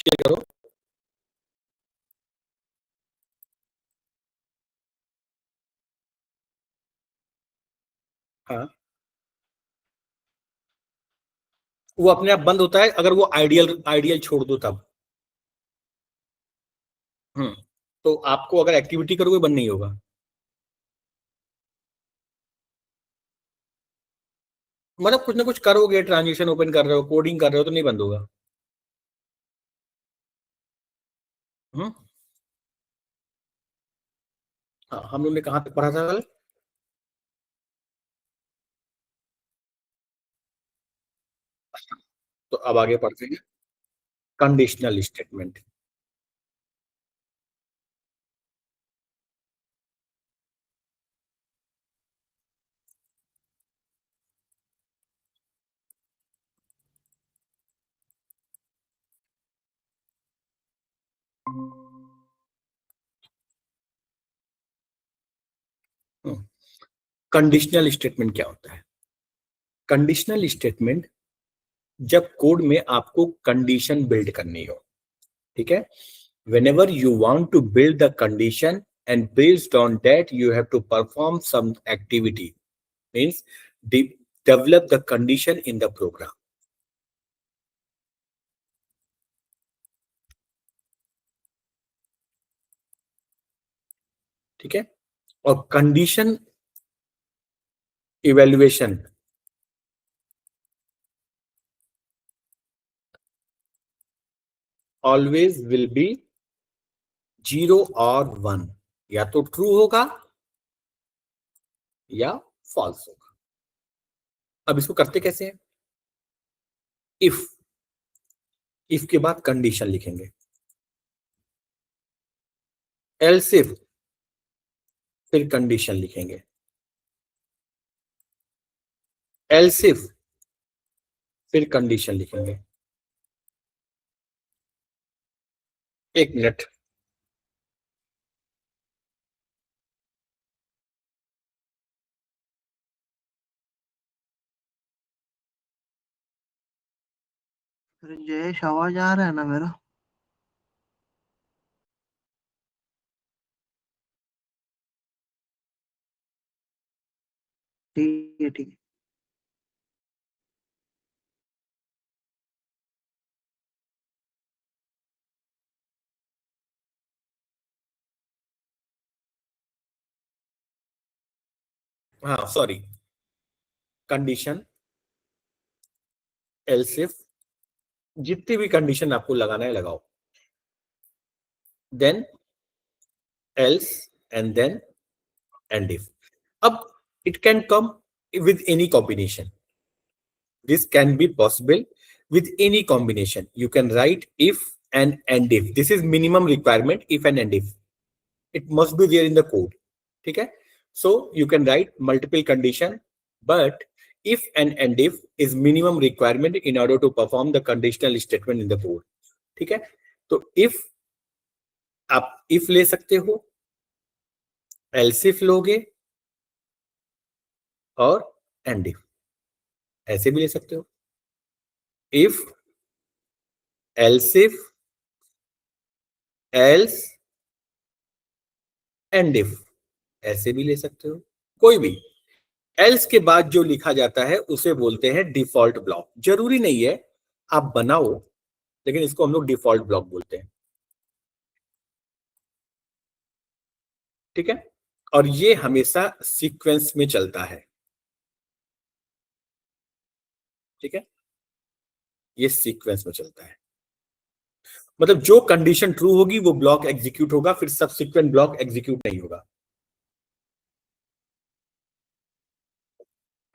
Share करो। हाँ, वो अपने आप बंद होता है अगर वो आइडियल आइडियल छोड़ दो तब। हम्म। तो आपको अगर एक्टिविटी करोगे बंद नहीं होगा। मतलब कुछ ना कुछ करोगे, ट्रांजेक्शन ओपन कर रहे हो, कोडिंग कर रहे हो, तो नहीं बंद होगा। हम्म। हाँ, हम लोग ने कहाँ तक पढ़ा था कल? तो अब आगे पढ़ते हैं कंडीशनल स्टेटमेंट। कंडीशनल स्टेटमेंट क्या होता है? कंडीशनल स्टेटमेंट जब कोड में आपको कंडीशन बिल्ड करनी हो, ठीक है। whenever you want to build the condition and based on that you have to perform some activity, means develop the condition in the program, ठीक है। और condition evaluation always will be 0 और 1, या तो ट्रू होगा या फॉल्स होगा। अब इसको करते कैसे हैं? इफ, इफ के बाद कंडीशन लिखेंगे, एल्स इफ फिर कंडीशन लिखेंगे, एल्स इफ फिर कंडीशन लिखेंगे। एक मिनट। अरे जयेश, आवाज आ रहा है ना मेरा? ठीक है, ठीक है। हाँ सॉरी, कंडीशन, एल्स इफ, जितनी भी कंडीशन आपको लगाना है लगाओ, then else, and then and if. अब it can come with any combination. This can be possible with any combination. You can write if and if. This is minimum requirement, if and if. It must be there in the code. ठीक है? So you can write multiple condition, but if and if is minimum requirement in order to perform the conditional statement in the code. ठीक है? तो if आप if ले सकते हो, else if लोगे, और and if ऐसे भी ले सकते हो। if, else if, else and if ऐसे भी ले सकते हो, कोई भी। एल्स के बाद जो लिखा जाता है उसे बोलते हैं डिफॉल्ट ब्लॉक। जरूरी नहीं है आप बनाओ, लेकिन इसको हम लोग डिफॉल्ट ब्लॉक बोलते हैं, ठीक है। और ये हमेशा सीक्वेंस में चलता है, ठीक है, ये सीक्वेंस में चलता है। मतलब जो कंडीशन ट्रू होगी वो ब्लॉक एग्जीक्यूट होगा, फिर सबसिक्वेंट ब्लॉक एग्जीक्यूट नहीं होगा।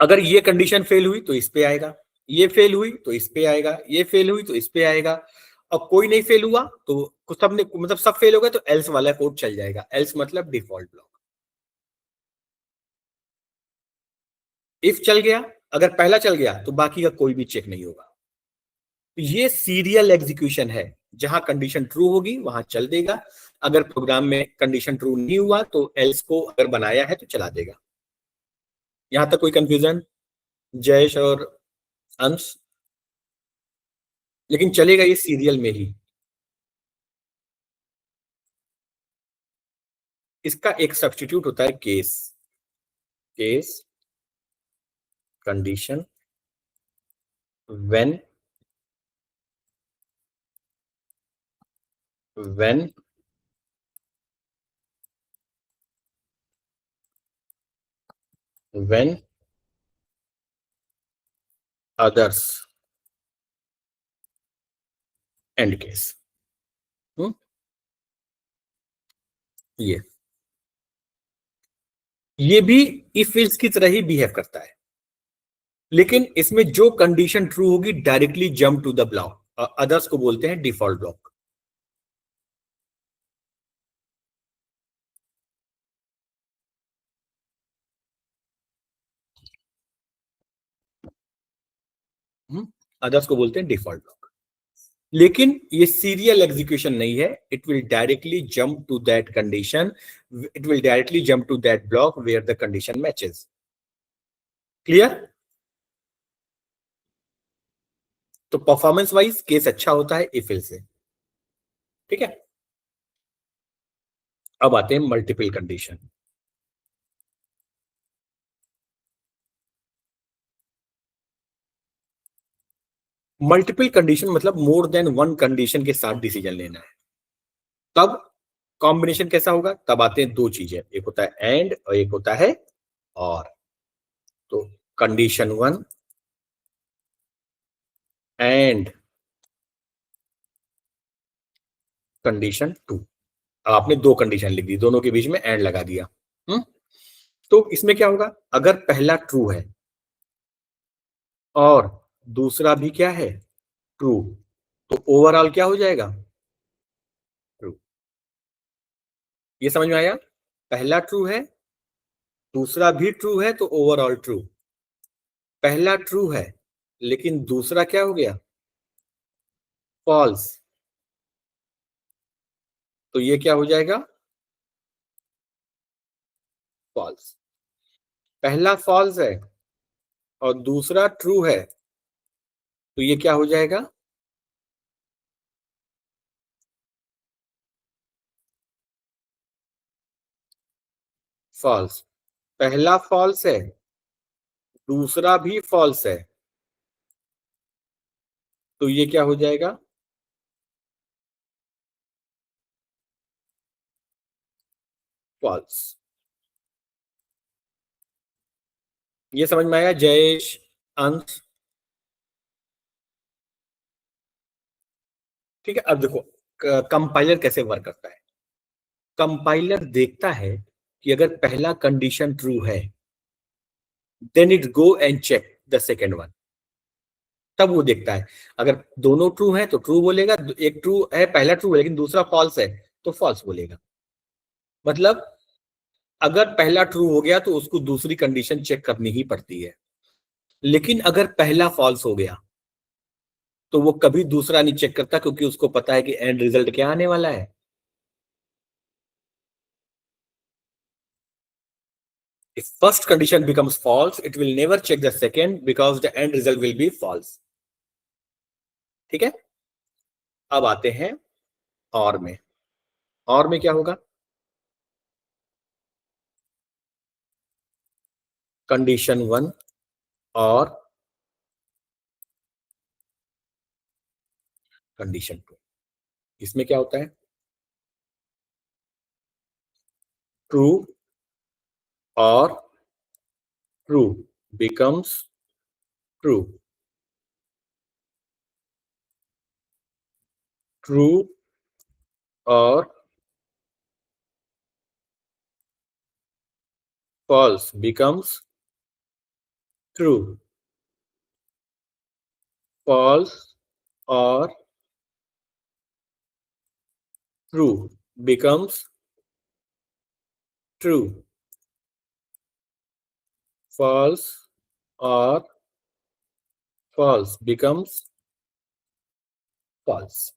अगर ये कंडीशन फेल हुई तो इस पे आएगा, ये फेल हुई तो इस पे आएगा, ये फेल हुई तो इस पे आएगा, और कोई नहीं फेल हुआ तो सब ने मतलब सब फेल हो गए तो एल्स वाला कोड चल जाएगा। एल्स मतलब डिफॉल्ट ब्लॉक। इफ चल गया, अगर पहला चल गया तो बाकी का कोई भी चेक नहीं होगा। तो ये सीरियल एग्जीक्यूशन है, जहां कंडीशन ट्रू होगी वहां चल देगा, अगर प्रोग्राम में कंडीशन ट्रू नहीं हुआ तो एल्स को अगर बनाया है तो चला देगा। यहां तक कोई कंफ्यूजन जयेश और अंश? लेकिन चलेगा ये सीरियल में ही। इसका एक सब्स्टिट्यूट होता है case condition when others and case. ये भी इफ एल्स की तरह ही बिहेव करता है, लेकिन इसमें जो कंडीशन ट्रू होगी directly jump to the block, others को बोलते हैं डिफॉल्ट ब्लॉक। अदर्स को बोलते हैं डिफॉल्ट ब्लॉक। लेकिन ये सीरियल एग्जीक्यूशन नहीं है, it will directly jump to that condition, it will directly jump to that block where the condition matches. Clear? तो परफॉर्मेंस वाइज केस अच्छा होता है इफ एल्स से। ठीक है, अब आते हैं मल्टीपल कंडीशन। मल्टीपल कंडीशन मतलब मोर देन वन कंडीशन के साथ डिसीजन लेना है। तब कॉम्बिनेशन कैसा होगा? तब आते हैं दो चीजें, एक होता है एंड और एक होता है और। तो कंडीशन 1 एंड कंडीशन 2। आपने दो कंडीशन लिख दी, दोनों के बीच में एंड लगा दिया। तो इसमें क्या होगा? अगर पहला ट्रू है और दूसरा भी क्या है? ट्रू, तो ओवरऑल क्या हो जाएगा? ट्रू। ये समझ में आया? पहला ट्रू है, दूसरा भी ट्रू है, तो ओवरऑल ट्रू। पहला ट्रू है लेकिन दूसरा क्या हो गया? फॉल्स, तो ये क्या हो जाएगा? फॉल्स। पहला फॉल्स है और दूसरा ट्रू है, तो ये क्या हो जाएगा? फॉल्स। पहला फॉल्स है, दूसरा भी फॉल्स है, तो ये क्या हो जाएगा? फॉल्स। ये समझ में आया जयेश, अंश? ठीक है, अब देखो कंपाइलर कैसे वर्क करता है। कंपाइलर देखता है कि अगर पहला कंडीशन ट्रू है, then it go and check the second one. तब वो देखता है, अगर दोनों ट्रू हैं तो ट्रू बोलेगा, एक ट्रू है, पहला ट्रू है लेकिन दूसरा फॉल्स है, तो फॉल्स बोलेगा। मतलब अगर पहला ट्रू हो गया तो उसको दूसरी कंडीशन चेक करनी ही पड़ती है। लेकिन अगर पहला फॉल्स हो गया तो वो कभी दूसरा नहीं चेक करता, क्योंकि उसको पता है कि एंड रिजल्ट क्या आने वाला है। If first condition becomes false, it will never check the second because the end result will be false. ठीक है, अब आते हैं और में। और में क्या होगा? कंडीशन 1 और कंडीशन 2। इसमें क्या होता है? ट्रू और ट्रू becomes ट्रू, ट्रू और false becomes ट्रू, false और ट्रू becomes ट्रू, false और false becomes false।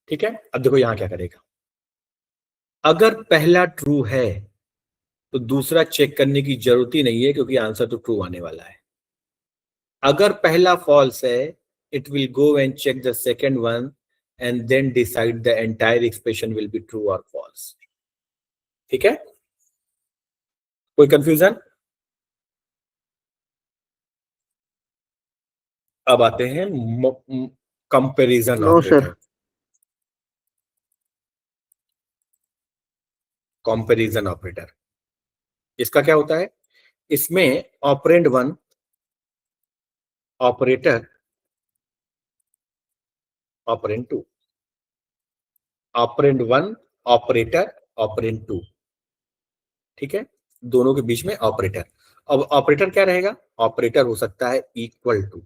ठीक है, अब देखो यहां क्या करेगा। अगर पहला ट्रू है तो दूसरा चेक करने की जरूरत ही नहीं है, क्योंकि आंसर तो ट्रू आने वाला है। अगर पहला फॉल्स है, it will go and check the second one and then decide the entire expression will be true और फॉल्स। ठीक है, कोई कंफ्यूजन? अब आते हैं comparison no sir. Operator. Comparison operator इसका क्या होता है? इसमें operand one operator operand two, operand one operator operand two, ठीक है, दोनों के बीच में ऑपरेटर। अब ऑपरेटर क्या रहेगा? ऑपरेटर हो सकता है equal to,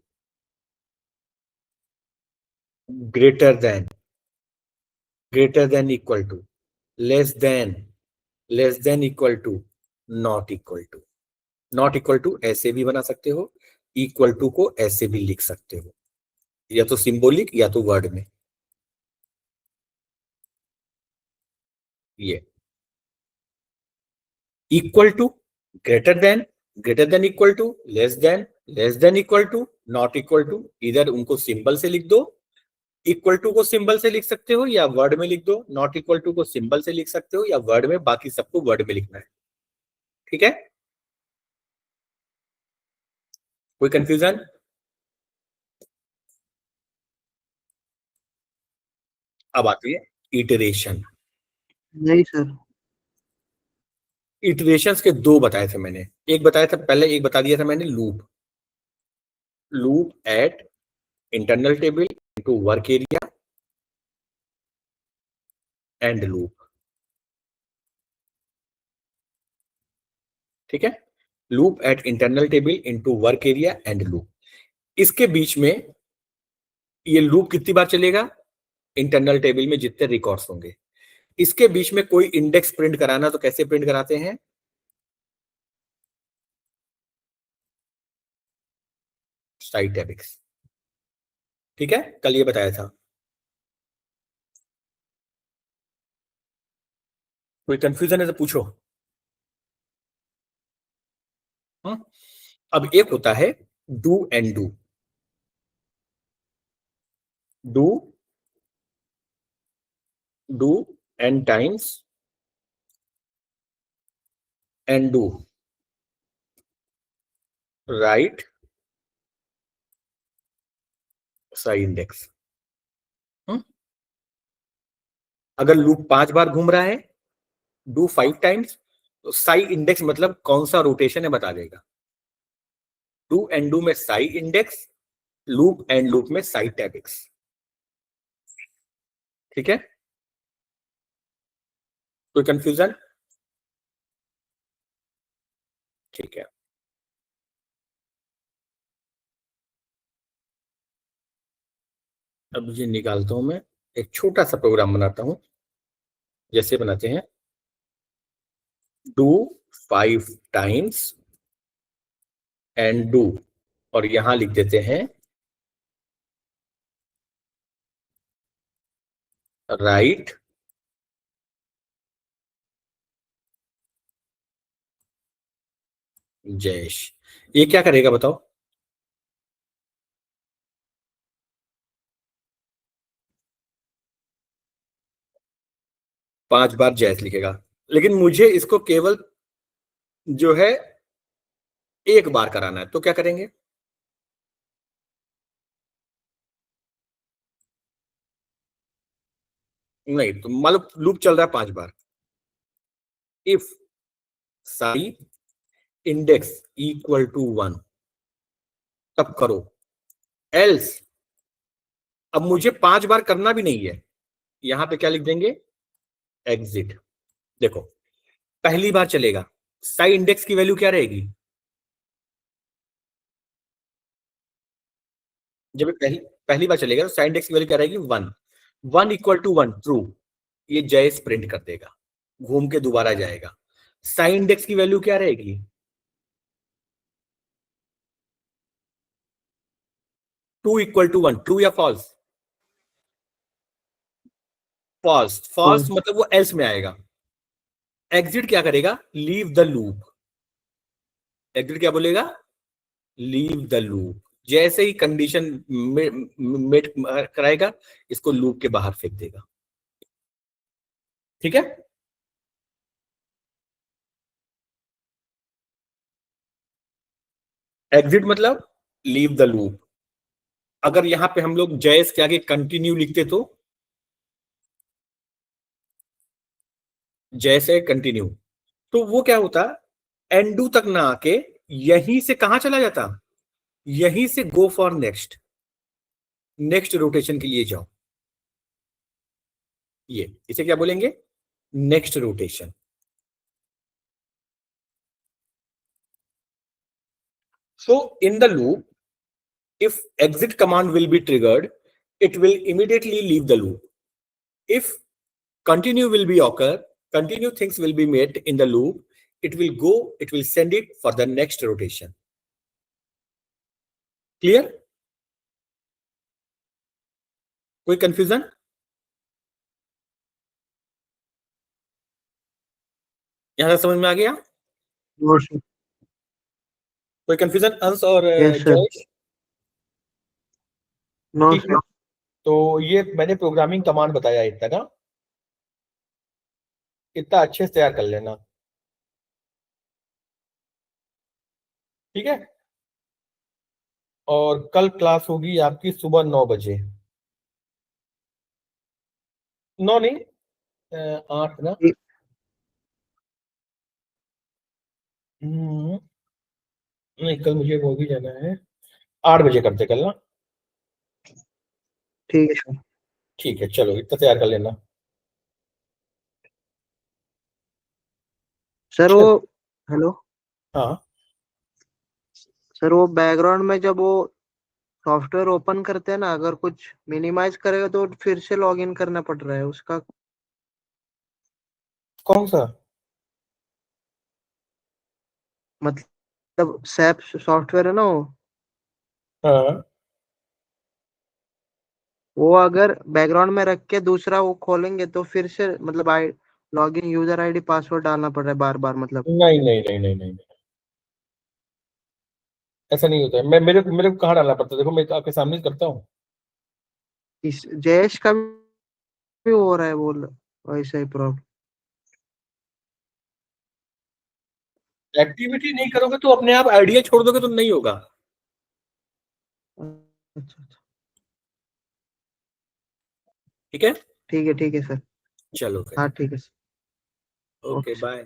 greater than, greater than equal to, less than, less than equal to, not equal to. Not equal to ऐसे भी बना सकते हो, इक्वल टू को ऐसे भी लिख सकते हो, या तो सिंबॉलिक या तो वर्ड में। ये equal to, greater than equal to, less than equal to, not equal to, इधर उनको सिंबल से लिख दो। इक्वल टू को सिंबल से लिख सकते हो या वर्ड में लिख दो, नॉट इक्वल टू को सिंबल से लिख सकते हो या वर्ड में, बाकी सबको वर्ड में लिखना है। ठीक है, कोई कंफ्यूजन? अब आती है इटरेशन। नहीं सर। इटरेशंस के दो बताए थे मैंने, एक बताया था पहले, एक बता दिया था मैंने loop. Loop at internal table into work area end loop. ठीक है, loop at internal table into work area end loop. इसके बीच में ये लूप कितनी बार चलेगा? इंटरनल टेबल में जितने रिकॉर्ड्स होंगे। इसके बीच में कोई इंडेक्स प्रिंट कराना तो कैसे प्रिंट कराते हैं? स्टाइटेबिक्स। ठीक है, कल ये बताया था। कोई कंफ्यूजन है तो पूछो। हाँ? अब एक होता है do and do, do, do and times and do, right Sai index. अगर लूप 5 बार घूम रहा है, डू 5 टाइम्स, तो साई इंडेक्स मतलब कौन सा रोटेशन है बता देगा। डू एंड डू में Sai index, loop and loop में साई टैबिक्स। ठीक है, कोई कंफ्यूजन? ठीक है, अब ये निकालता हूं मैं, एक छोटा सा प्रोग्राम बनाता हूं, जैसे बनाते हैं डू 5 टाइम्स एंड डू, और यहां लिख देते हैं राइट जयेश। ये क्या करेगा बताओ? 5 बार जयेश लिखेगा, लेकिन मुझे इसको केवल जो है एक बार कराना है, तो क्या करेंगे? नहीं, तो मान लो लूप चल रहा है 5 बार, if psi index equal to 1 तब करो, एल्स, अब मुझे 5 बार करना भी नहीं है, यहां पे क्या लिख देंगे? एग्जिट। देखो, पहली बार चलेगा, साई इंडेक्स की वैल्यू क्या रहेगी? जब पहली पहली बार चलेगा तो साई इंडेक्स की वैल्यू क्या रहेगी? 1। 1 इक्वल टू 1 ट्रू, ये जयस प्रिंट कर देगा, घूम के दोबारा जाएगा। साई इंडेक्स की वैल्यू क्या रहेगी? 2 इक्वल टू 1, ट्रू या फॉल्स? फॉल्स, फॉल्स फॉल्स। मतलब वो एल्स में आएगा। एग्जिट क्या करेगा? Leave the loop. एग्जिट क्या बोलेगा? Leave the loop. जैसे ही कंडीशन मेट कराएगा, इसको लूप के बाहर फेंक देगा। ठीक है, एग्जिट मतलब लीव द लूप। अगर यहां पे हम लोग जयस के आगे कंटिन्यू लिखते तो जैसे कंटिन्यू, तो वो क्या होता, एंडू तक ना आके यहीं से कहां चला जाता, यहीं से go for next, next rotation के लिए जाओ। ये इसे क्या बोलेंगे, next rotation. So in the loop, if exit command will be triggered, it will immediately leave the loop. If continue will be occur, continue things will be made in the loop, it will go, it will send it for the next rotation. Clear? कोई confusion? यहां तक समझ में आ गया? No sir. कोई confusion अंश और yes sir. Jayesh? No ठीक है, सर। तो ये मैंने प्रोग्रामिंग कमांड बताया इतना ना, इतना अच्छे से तैयार कर लेना। ठीक है, और कल क्लास होगी आपकी सुबह 9 बजे। 9 नहीं, 8 ना। हम्म, नहीं कल मुझे वो भी जाना है, 8 बजे करते कल ना। ठीक है सर। ठीक है, चलो इतना तैयार कर लेना। सर वो, चल, हेलो हाँ सर, वो बैकग्राउंड में जब वो सॉफ्टवेयर ओपन करते हैं ना, अगर कुछ मिनिमाइज करेगा तो फिर से लॉग इन करना पड़ रहा है उसका। कौन सा? मतलब सैप सॉफ्टवेयर है ना हाँ वो अगर बैकग्राउंड में रख के दूसरा वो खोलेंगे तो फिर से मतलब लॉगिन यूजर आईडी पासवर्ड डालना पड़ रहा है बार बार मतलब। नहीं नहीं नहीं नहीं नहीं, ऐसा नहीं होता है। मैं मेरे को कहाँ डालना पड़ता है, देखो मैं आपके सामने ही करता हूँ। इस जयेश का भी हो रहा है बोल, वैसा ही प्रॉब्लम। एक्टिविटी नहीं करोगे तो अपने आप आइडिया छोड़ दोगे तो नहीं होगा। अच्छा अच्छा। ठीक है, ठीक है सर। चलो फिर, हाँ ठीक है sir. Okay okay sir. Bye.